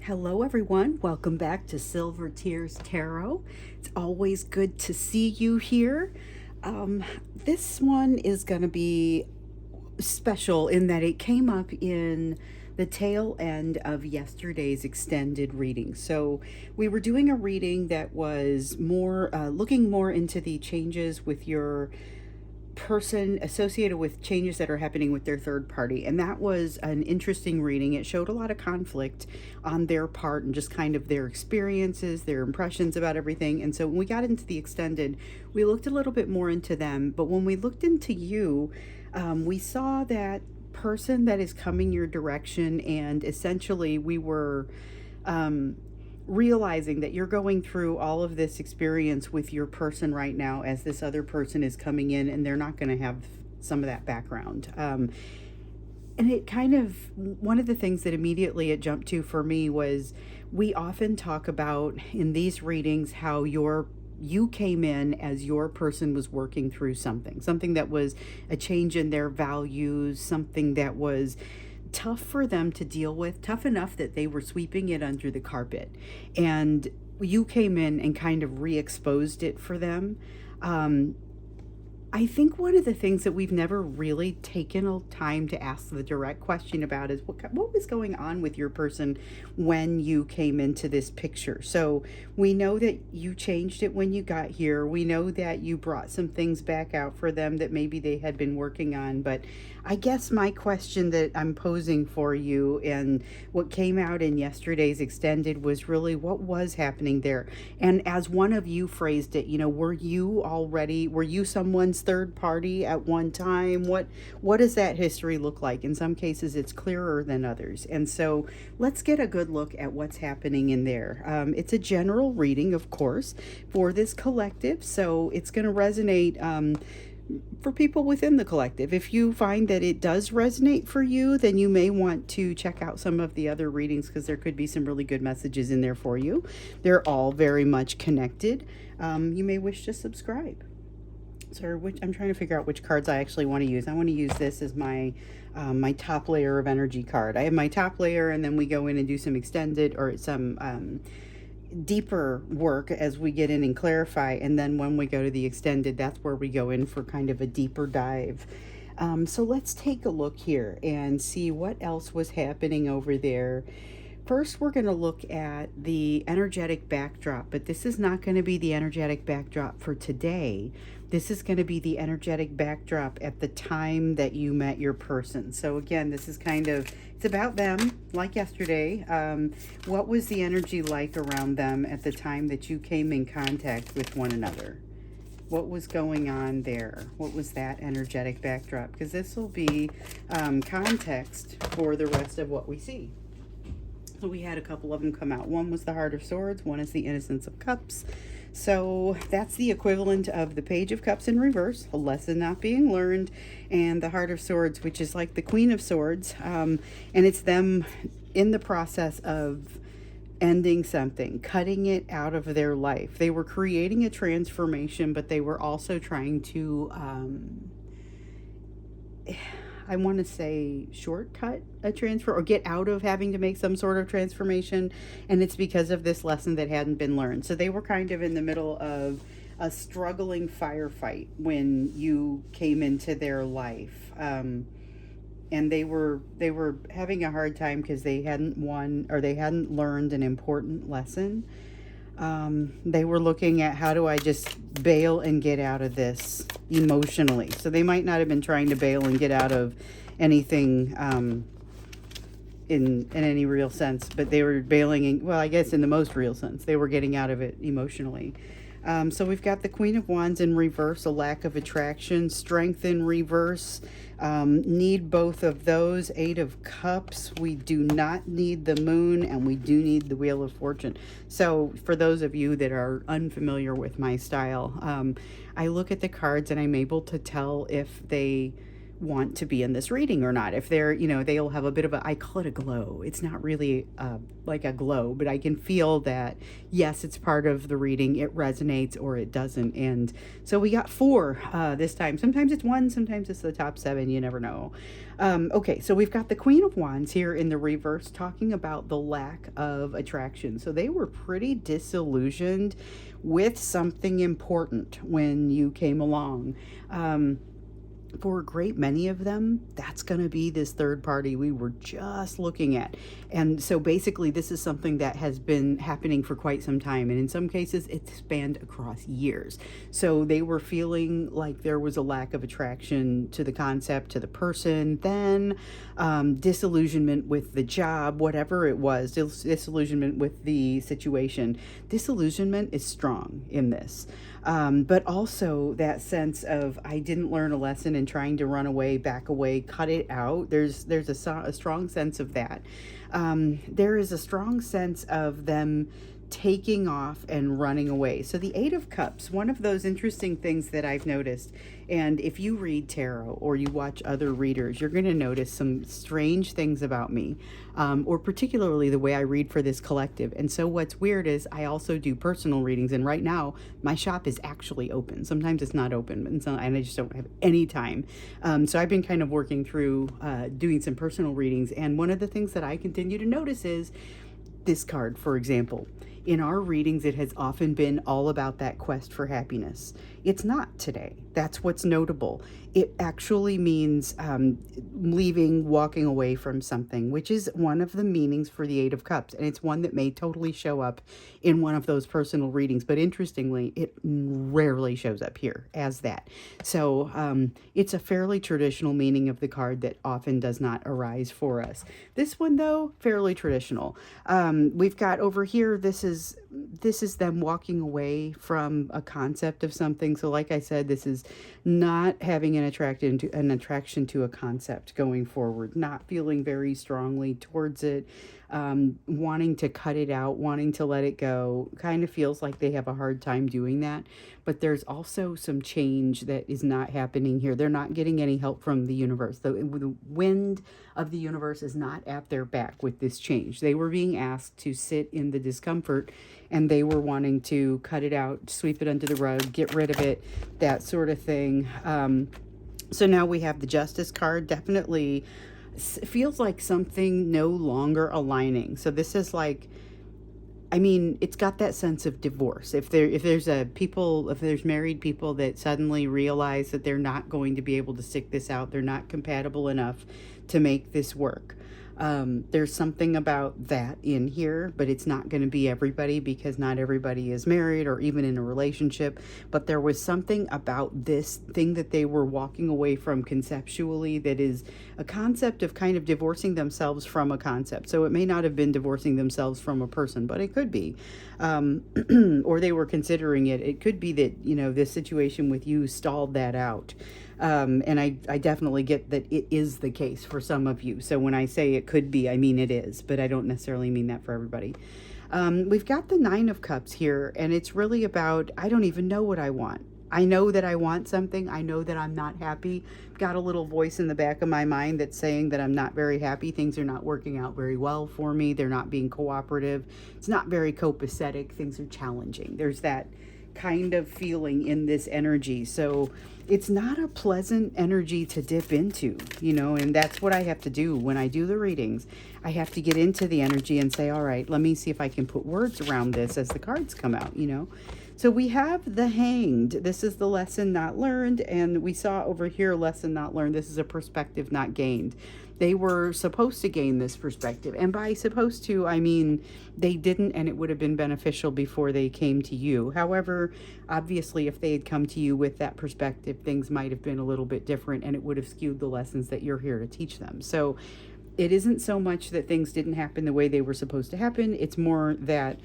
Hello, everyone. Welcome back to Silver Tears Tarot. It's always good to see you here. This one is going to be special in that it came up in the tail end of yesterday's extended reading. So we were doing a reading that was more looking more into the changes with your person associated with changes that are happening with their third party. And that was an interesting reading. It showed a lot of conflict on their part and just kind of their experiences, their impressions about everything. And so when we got into the extended, we looked a little bit more into them. But when we looked into you, we saw that person that is coming your direction. And essentially, we were realizing that you're going through all of this experience with your person right now as this other person is coming in, and they're not going to have some of that background. And it kind of, one of the things that immediately it jumped to for me was we often talk about in these readings how you came in as your person was working through something that was a change in their values, something that was tough for them to deal with, tough enough that they were sweeping it under the carpet. And you came in and kind of re-exposed it for them. I think one of the things that we've never really taken a time to ask the direct question about is what was going on with your person when you came into this picture. So we know that you changed it when you got here. We know that you brought some things back out for them that maybe they had been working on. But I guess my question that I'm posing for you and what came out in yesterday's extended was really what was happening there. And as one of you phrased it, were you someone's third party at one time? What does that history look like? In some cases it's clearer than others, and so let's get a good look at what's happening in there. It's a general reading, of course, for this collective, so it's going to resonate for people within the collective. If you find that it does resonate for you, then you may want to check out some of the other readings because there could be some really good messages in there for you. They're all very much connected. You may wish to subscribe. So I'm trying to figure out which cards I actually want to use. I want to use this as my top layer of energy card. I have my top layer, and then we go in and do some extended or some deeper work as we get in and clarify. And then when we go to the extended, that's where we go in for kind of a deeper dive. So let's take a look here and see what else was happening over there. First, we're going to look at the energetic backdrop, but this is not going to be the energetic backdrop for today. This is going to be the energetic backdrop at the time that you met your person. So again, this is it's about them, like yesterday. What was the energy like around them at the time that you came in contact with one another? What was going on there? What was that energetic backdrop? Because this will be context for the rest of what we see. So we had a couple of them come out. One was the Heart of Swords. One is the Innocence of Cups. So that's the equivalent of the Page of Cups in reverse, a lesson not being learned, and the Heart of Swords, which is like the Queen of Swords. And it's them in the process of ending something, cutting it out of their life. They were creating a transformation, but they were also trying to I want to say shortcut a transfer or get out of having to make some sort of transformation. And it's because of this lesson that hadn't been learned. So they were kind of in the middle of a struggling firefight when you came into their life. And they were having a hard time because they hadn't won or they hadn't learned an important lesson. They were looking at how do I just bail and get out of this emotionally. So they might not have been trying to bail and get out of anything in any real sense, but they were bailing, I guess in the most real sense, they were getting out of it emotionally. So we've got the Queen of Wands in reverse, a lack of attraction, strength in reverse, need both of those. Eight of Cups, we do not need the Moon, and we do need the Wheel of Fortune. So for those of you that are unfamiliar with my style, I look at the cards and I'm able to tell if they want to be in this reading or not. If they're, they'll have a bit of I call it a glow. It's not really like a glow, but I can feel that, yes, it's part of the reading. It resonates or it doesn't. And so we got 4 this time. Sometimes it's 1, sometimes it's the top 7. You never know. Okay, so we've got the Queen of Wands here in the reverse talking about the lack of attraction. So they were pretty disillusioned with something important when you came along. For a great many of them, that's going to be this third party we were just looking at. And so basically, this is something that has been happening for quite some time. And in some cases, it spanned across years. So they were feeling like there was a lack of attraction to the concept, to the person, then disillusionment with the job, whatever it was, disillusionment with the situation. Disillusionment is strong in this. But also that sense of I didn't learn a lesson and trying to run away, back away, cut it out. There's a strong sense of that. There is a strong sense of them taking off and running away. So the 8 of Cups, one of those interesting things that I've noticed, and if you read tarot or you watch other readers, you're going to notice some strange things about me, or particularly the way I read for this collective. And so what's weird is I also do personal readings, and right now my shop is actually open. Sometimes it's not open, and I just don't have any time. So I've been kind of working through doing some personal readings, and one of the things that I continue to notice is this card, for example. In our readings, it has often been all about that quest for happiness. It's not today. That's what's notable. It actually means leaving, walking away from something, which is one of the meanings for the 8 of Cups. And it's one that may totally show up in one of those personal readings. But interestingly, it rarely shows up here as that. So it's a fairly traditional meaning of the card that often does not arise for us. This one, though, fairly traditional. We've got over here, this is them walking away from a concept of something. So like I said, this is not having an attraction to a concept going forward, not feeling very strongly towards it, wanting to cut it out, wanting to let it go. Kind of feels like they have a hard time doing that. But there's also some change that is not happening here. They're not getting any help from the universe. The wind of the universe is not at their back with this change. They were being asked to sit in the discomfort, and they were wanting to cut it out, sweep it under the rug, get rid of it, that sort of thing. So now we have the Justice card. Definitely feels like something no longer aligning. So this is like, I mean, it's got that sense of divorce. If there's married people that suddenly realize that they're not going to be able to stick this out, they're not compatible enough to make this work. There's something about that in here, but it's not going to be everybody because not everybody is married or even in a relationship. But there was something about this thing that they were walking away from conceptually that is a concept of kind of divorcing themselves from a concept. So it may not have been divorcing themselves from a person, but it could be. Or they were considering it. It could be that, this situation with you stalled that out. And I definitely get that it is the case for some of you. So when I say it could be, I mean it is, but I don't necessarily mean that for everybody. We've got the 9 of Cups here, and it's really about, I don't even know what I want. I know that I want something. I know that I'm not happy. Got a little voice in the back of my mind that's saying that I'm not very happy. Things are not working out very well for me. They're not being cooperative. It's not very copacetic. Things are challenging. There's that kind of feeling in this energy. So it's not a pleasant energy to dip into, and that's what I have to do when I do the readings. I have to get into the energy and say, all right, let me see if I can put words around this as the cards come out, So we have the Hanged. This is the lesson not learned, and we saw over here lesson not learned. This is a perspective not gained. They were supposed to gain this perspective, and by supposed to, I mean they didn't, and it would have been beneficial before they came to you. However, obviously, if they had come to you with that perspective, things might have been a little bit different, and it would have skewed the lessons that you're here to teach them. So it isn't so much that things didn't happen the way they were supposed to happen. It's more that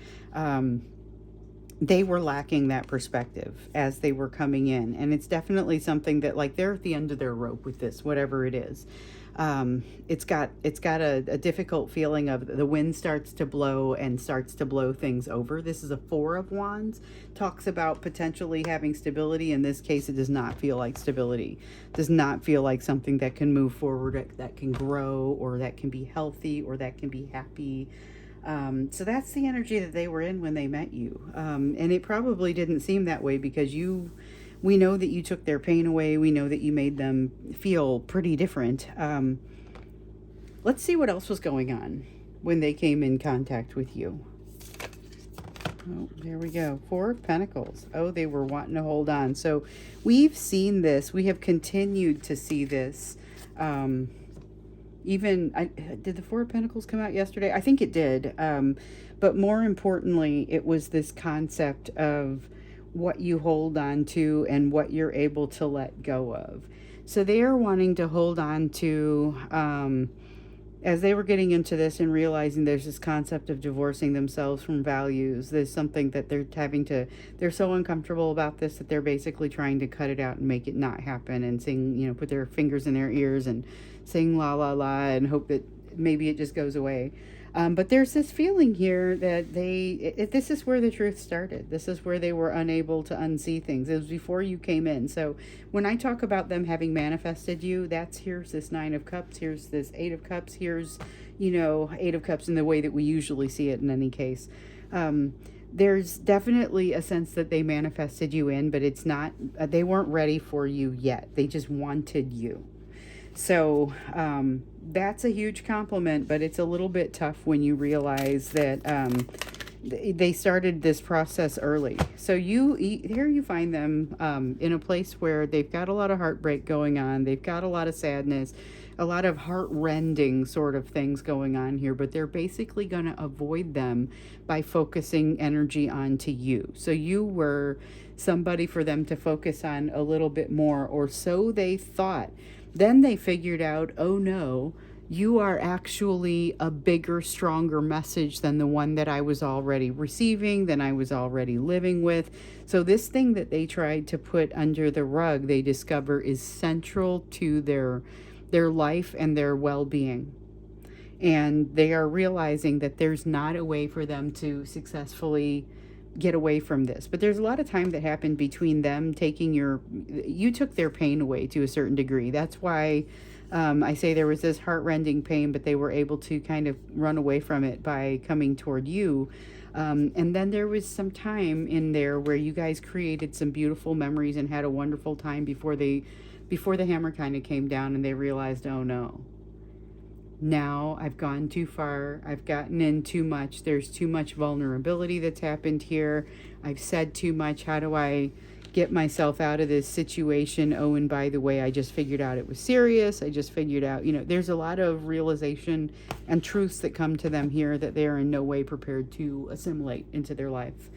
they were lacking that perspective as they were coming in. And it's definitely something that, like, they're at the end of their rope with this, whatever it is. It's got a difficult feeling of the wind starts to blow and starts to blow things over. This is a Four of Wands, talks about potentially having stability. In this case, it does not feel like stability. Does not feel like something that can move forward, that can grow, or that can be healthy, or that can be happy. So that's the energy that they were in when they met you. And it probably didn't seem that way because we know that you took their pain away. We know that you made them feel pretty different. Let's see what else was going on when they came in contact with you. Oh, there we go. Four of Pentacles. Oh, they were wanting to hold on. So we've seen this. We have continued to see this. Did the Four of Pentacles come out yesterday? I think it did. But more importantly, it was this concept of what you hold on to and what you're able to let go of. So they are wanting to hold on to, as they were getting into this and realizing there's this concept of divorcing themselves from values. There's something that they're so uncomfortable about this that they're basically trying to cut it out and make it not happen and sing, put their fingers in their ears and sing la la la and hope that maybe it just goes away. But there's this feeling here that this is where the truth started. This is where they were unable to unsee things. It was before you came in. So when I talk about them having manifested you, here's this Nine of Cups, here's this Eight of Cups, here's, Eight of Cups in the way that we usually see it in any case. There's definitely a sense that they manifested you in, but it's not, they weren't ready for you yet. They just wanted you. So that's a huge compliment, but it's a little bit tough when you realize that they started this process early. So here you find them in a place where they've got a lot of heartbreak going on. They've got a lot of sadness, a lot of heart-rending sort of things going on here, but they're basically going to avoid them by focusing energy onto you. So you were somebody for them to focus on a little bit more, or so they thought. Then they figured out, oh no, you are actually a bigger, stronger message than the one that I was already receiving, than I was already living with. So this thing that they tried to put under the rug, they discover is central to their life and their well-being. And they are realizing that there's not a way for them to successfully get away from this. But there's a lot of time that happened between them you took their pain away to a certain degree. That's why I say there was this heart-rending pain, but they were able to kind of run away from it by coming toward you. And then there was some time in there where you guys created some beautiful memories and had a wonderful time before the hammer kind of came down and they realized, oh no, now I've gone too far. I've gotten in too much. There's too much vulnerability that's happened here. I've said too much. How do I get myself out of this situation? Oh, and by the way, I just figured out it was serious. I just figured out, there's a lot of realization and truths that come to them here that they are in no way prepared to assimilate into their life.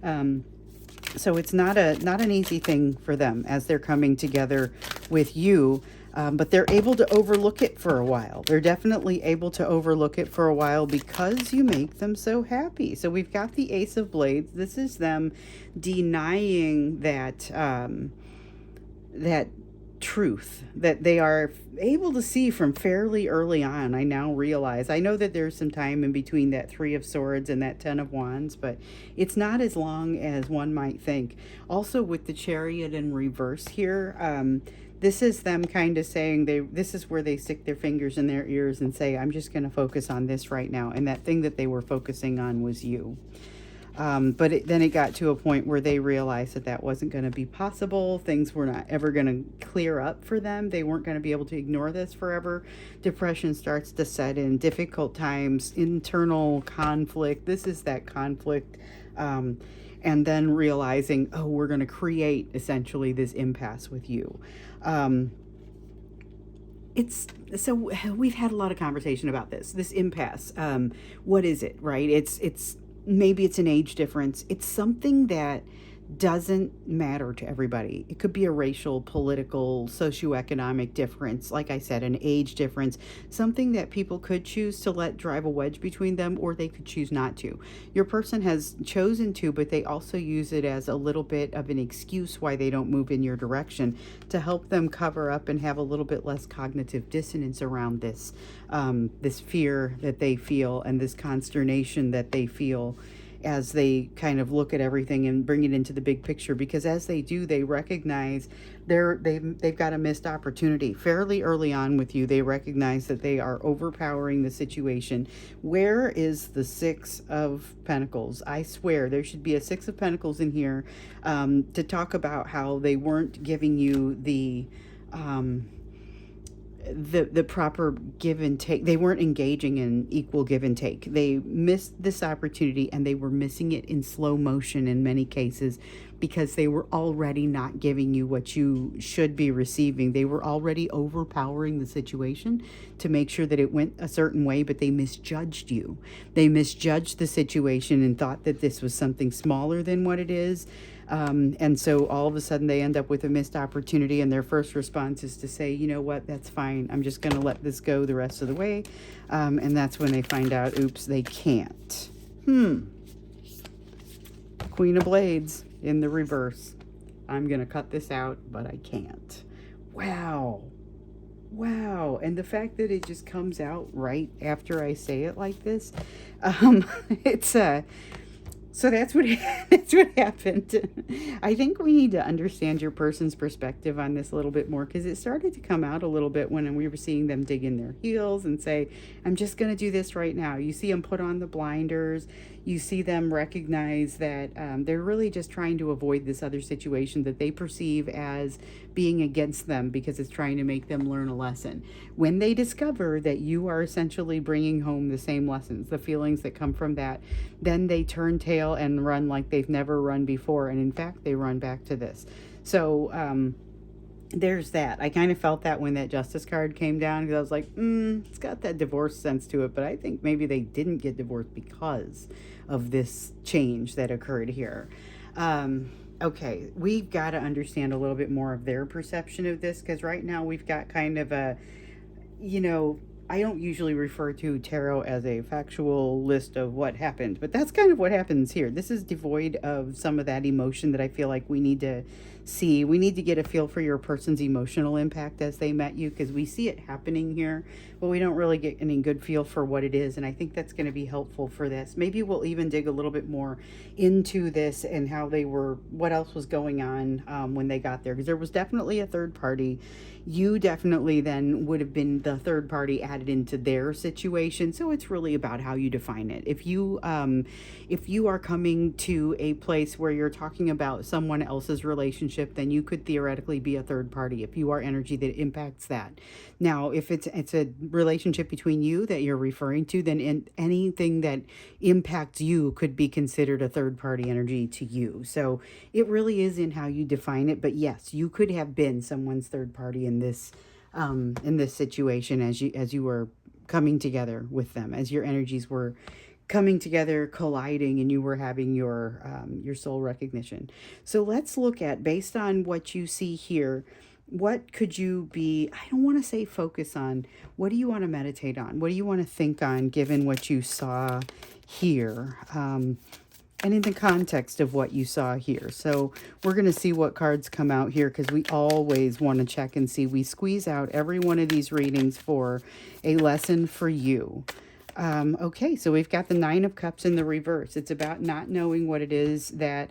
So it's not an easy thing for them as they're coming together with you. But they're able to overlook it for a while. They're definitely able to overlook it for a while because you make them so happy. So we've got the Ace of Blades. This is them denying that truth that they are able to see from fairly early on. I now realize. I know that there's some time in between that Three of Swords and that Ten of Wands, but it's not as long as one might think. Also with the Chariot in reverse here, this is them kind of saying this is where they stick their fingers in their ears and say, I'm just going to focus on this right now. And that thing that they were focusing on was you. But then it got to a point where they realized that wasn't going to be possible. Things were not ever going to clear up for them. They weren't going to be able to ignore this forever. Depression starts to set in, difficult times, internal conflict. This is that conflict. And then realizing, oh, we're going to create essentially this impasse with you. So we've had a lot of conversation about this impasse. What is it, right? Maybe it's an age difference. It's something that doesn't matter to everybody. It could be a racial, political, socioeconomic difference, like I said, an age difference, something that people could choose to let drive a wedge between them, or they could choose not to. Your person has chosen to, but they also use it as a little bit of an excuse why they don't move in your direction, to help them cover up and have a little bit less cognitive dissonance around this, this fear that they feel and this consternation that they feel as they kind of look at everything and bring it into the big picture. Because as they do, they recognize they've got a missed opportunity fairly early on with you. They recognize that they are overpowering the situation. Where is the Six of Pentacles? I swear there should be a Six of Pentacles in here, to talk about how they weren't giving you the proper give and take. They weren't engaging in equal give and take. They missed this opportunity, and they were missing it in slow motion in many cases, because they were already not giving you what you should be receiving. They were already overpowering the situation to make sure that it went a certain way, but they misjudged you. They misjudged the situation and thought that this was something smaller than what it is. And so all of a sudden they end up with a missed opportunity, and their first response is to say, you know what, that's fine. I'm just going to let this go the rest of the way. And that's when they find out, oops, they can't. Queen of Blades in the reverse. I'm going to cut this out, but I can't. Wow. Wow. And the fact that it just comes out right after I say it like this, it's so that's what that's what happened. I think we need to understand your person's perspective on this a little bit more, because it started to come out a little bit when we were seeing them dig in their heels and say, I'm just going to do this right now. You see them put on the blinders. You see them recognize that they're really just trying to avoid this other situation that they perceive as being against them, because it's trying to make them learn a lesson. When they discover that you are essentially bringing home the same lessons, the feelings that come from that, then they turn tail and run like they've never run before. And in fact, they run back to this. So there's that. I kind of felt that when that Justice card came down, because I was like, it's got that divorce sense to it. But I think maybe they didn't get divorced because of this change that occurred here. Okay, we've got to understand a little bit more of their perception of this, because right now we've got kind of a, I don't usually refer to tarot as a factual list of what happened, but that's kind of what happens here. This is devoid of some of that emotion that I feel like we need to see. We need to get a feel for your person's emotional impact as they met you, because we see it happening here, but we don't really get any good feel for what it is. And I think that's going to be helpful for this. Maybe we'll even dig a little bit more into this and how they were, what else was going on when they got there, because there was definitely a third party. You definitely then would have been the third party added into their situation. So it's really about how you define it. If you are coming to a place where you're talking about someone else's relationship, then you could theoretically be a third party if you are energy that impacts that. Now, if it's a relationship between you that you're referring to, then anything that impacts you could be considered a third party energy to you. So it really is in how you define it. But yes, you could have been someone's third party in this situation as you were coming together with them, as your energies were coming together, colliding, and you were having your soul recognition. So let's look at, based on what you see here, what could you be, I don't want to say focus on, what do you want to meditate on? What do you want to think on, given what you saw here? And in the context of what you saw here. So we're going to see what cards come out here, because we always want to check and see. We squeeze out every one of these readings for a lesson for you. Okay, so we've got the Nine of Cups in the reverse. It's about not knowing what it is that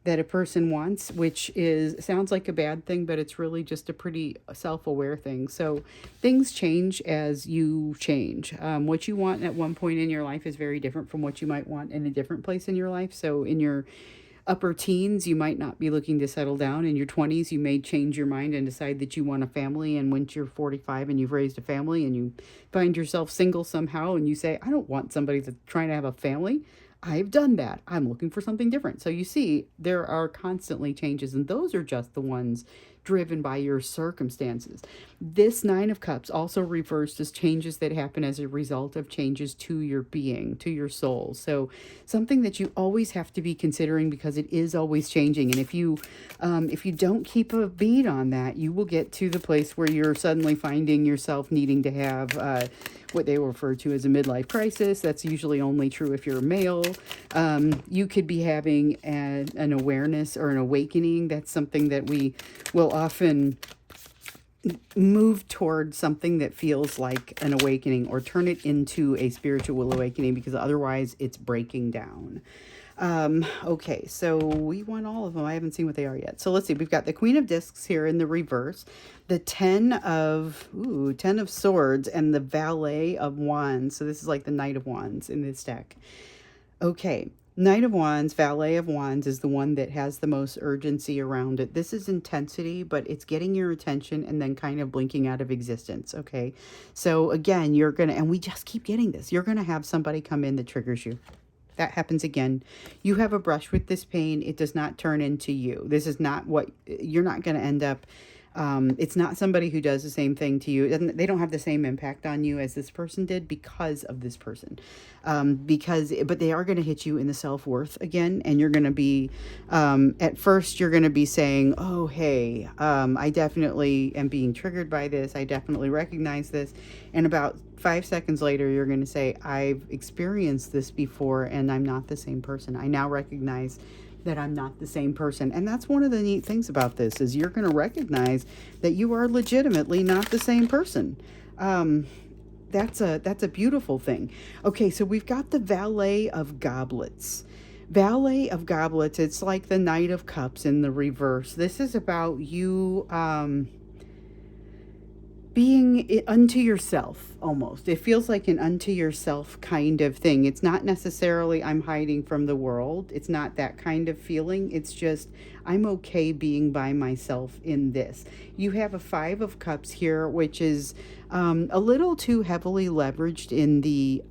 that a person wants, which sounds like a bad thing, but it's really just a pretty self-aware thing. So things change as you change. What you want at one point in your life is very different from what you might want in a different place in your life. So in your upper teens, you might not be looking to settle down. In your 20s, you may change your mind and decide that you want a family. And once you're 45 and you've raised a family and you find yourself single somehow and you say, I don't want somebody that's trying to have a family. I've done that. I'm looking for something different. So you see, there are constantly changes, and those are just the ones driven by your circumstances. This Nine of Cups also refers to changes that happen as a result of changes to your being, to your soul. So something that you always have to be considering, because it is always changing. And if you don't keep a beat on that, you will get to the place where you're suddenly finding yourself needing to have what they refer to as a midlife crisis. That's usually only true if you're a male. You could be having an awareness or an awakening. That's something that we will often move toward, something that feels like an awakening, or turn it into a spiritual awakening, because otherwise it's breaking down. Okay, so we want all of them. I haven't seen what they are yet. So let's see. We've got the Queen of Discs here in the reverse, the Ten of Swords, and the Valet of Wands. So this is like the Knight of Wands in this deck. Okay. Knight of Wands, Valet of Wands is the one that has the most urgency around it. This is intensity, but it's getting your attention and then kind of blinking out of existence, okay? So again, you're going to, and we just keep getting this, you're going to have somebody come in that triggers you. That happens again. You have a brush with this pain. It does not turn into you. This is not what, you're not going to end up, it's not somebody who does the same thing to you. They don't have the same impact on you as this person did because of this person. But they are going to hit you in the self-worth again. And you're going to be, at first you're going to be saying, oh, hey, I definitely am being triggered by this. I definitely recognize this. And about 5 seconds later, you're going to say, I've experienced this before and I'm not the same person. I now recognize that I'm not the same person. And that's one of the neat things about this, is you're going to recognize that you are legitimately not the same person. That's a beautiful thing. Okay, so we've got the Valet of Goblets. Valet of Goblets, it's like the Knight of Cups in the reverse. This is about you being unto yourself, almost. It feels like an unto yourself kind of thing. It's not necessarily I'm hiding from the world. It's not that kind of feeling. It's just I'm okay being by myself in this. You have a Five of Cups here, which is a little too heavily leveraged in the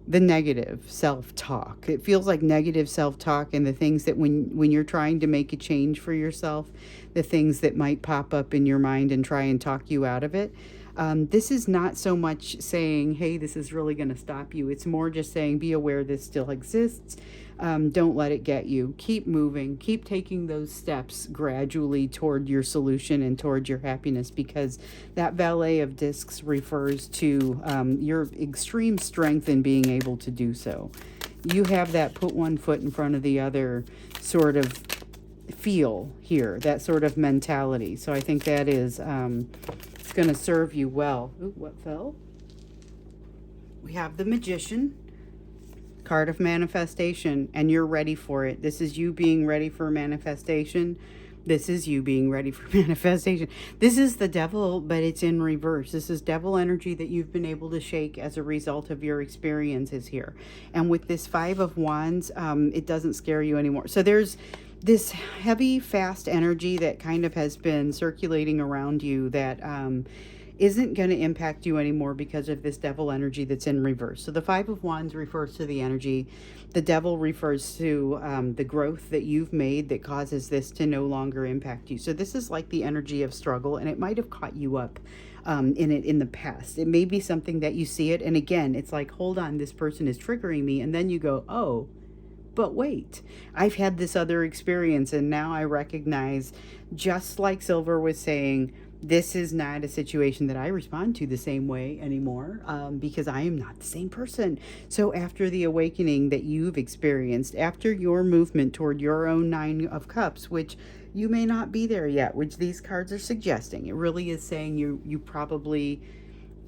negative self-talk. It feels like negative self-talk, and the things that when you're trying to make a change for yourself, the things that might pop up in your mind and try and talk you out of it. This is not so much saying, hey, this is really going to stop you. It's more just saying, be aware this still exists. Don't let it get you. Keep moving. Keep taking those steps gradually toward your solution and toward your happiness, because that Valet of Discs refers to your extreme strength in being able to do so. You have that put one foot in front of the other sort of feel here, that sort of mentality. So I think that is, it's going to serve you well. Ooh, what fell? We have the Magician. Card of manifestation, and you're ready for it. This is you being ready for manifestation. This is you being ready for manifestation. This is the Devil, but it's in reverse. This is devil energy that you've been able to shake as a result of your experiences here. And with this Five of Wands, it doesn't scare you anymore. So there's this heavy, fast energy that kind of has been circulating around you that isn't going to impact you anymore because of this devil energy that's in reverse. So the Five of Wands refers to the energy. The Devil refers to the growth that you've made that causes this to no longer impact you. So this is like the energy of struggle, and it might have caught you up in the past. It may be something that you see it, and again, it's like, hold on, this person is triggering me, and then you go, oh, but wait, I've had this other experience, and now I recognize, just like Silver was saying, this is not a situation that I respond to the same way anymore, because I am not the same person. So after the awakening that you've experienced, after your movement toward your own Nine of Cups, which you may not be there yet, which these cards are suggesting, it really is saying you probably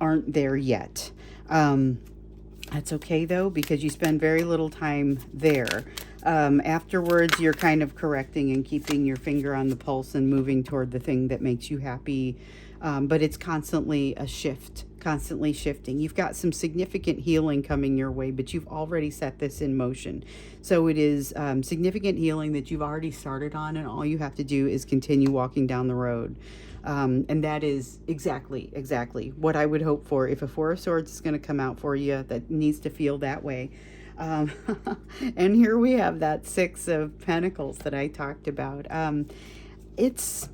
aren't there yet. That's okay though, because you spend very little time there. Afterwards, you're kind of correcting and keeping your finger on the pulse and moving toward the thing that makes you happy. But it's constantly a shift, constantly shifting. You've got some significant healing coming your way, but you've already set this in motion. So it is significant healing that you've already started on, and all you have to do is continue walking down the road. And that is exactly what I would hope for. If a Four of Swords is going to come out for you, that needs to feel that way. And here we have that Six of Pentacles that I talked about. It's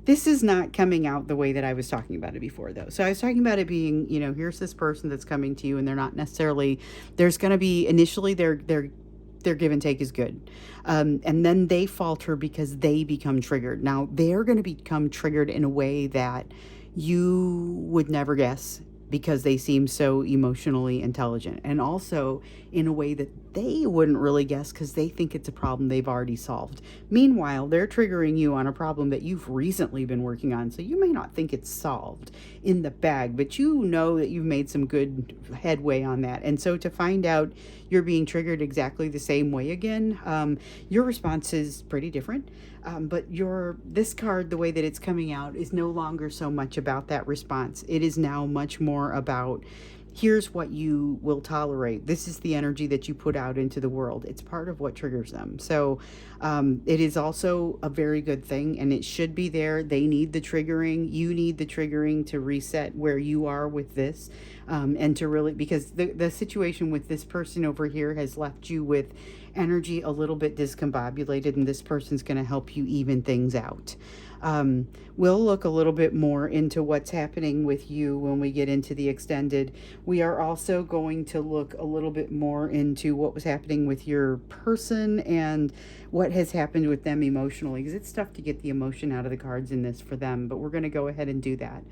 This is not coming out the way that I was talking about it before, though. So I was talking about it being, here's this person that's coming to you, and they're not necessarily. There's going to be initially their give and take is good, and then they falter because they become triggered. Now they're going to become triggered in a way that you would never guess because they seem so emotionally intelligent, and also in a way that they wouldn't really guess because they think it's a problem they've already solved. Meanwhile, they're triggering you on a problem that you've recently been working on, so you may not think it's solved in the bag, but you know that you've made some good headway on that. And so to find out you're being triggered exactly the same way again, your response is pretty different. But this card, the way that it's coming out, is no longer so much about that response. It is now much more about, here's what you will tolerate. This is the energy that you put out into the world. It's part of what triggers them. So it is also a very good thing, and it should be there. They need the triggering. You need the triggering to reset where you are with this, and to really, because the situation with this person over here has left you with energy a little bit discombobulated, and this person's going to help you even things out. We'll look a little bit more into what's happening with you when we get into the extended. We are also going to look a little bit more into what was happening with your person and what has happened with them emotionally, because it's tough to get the emotion out of the cards in this for them, but we're going to go ahead and do that.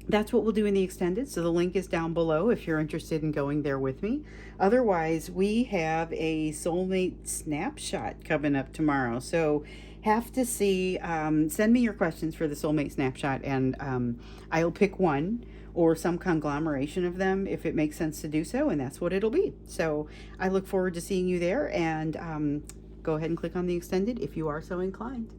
That's what we'll do in the extended. So the link is down below if you're interested in going there with me. Otherwise, we have a soulmate snapshot coming up tomorrow. So have to see, send me your questions for the soulmate snapshot, and I'll pick one or some conglomeration of them if it makes sense to do so, and that's what it'll be. So I look forward to seeing you there, and go ahead and click on the extended if you are so inclined.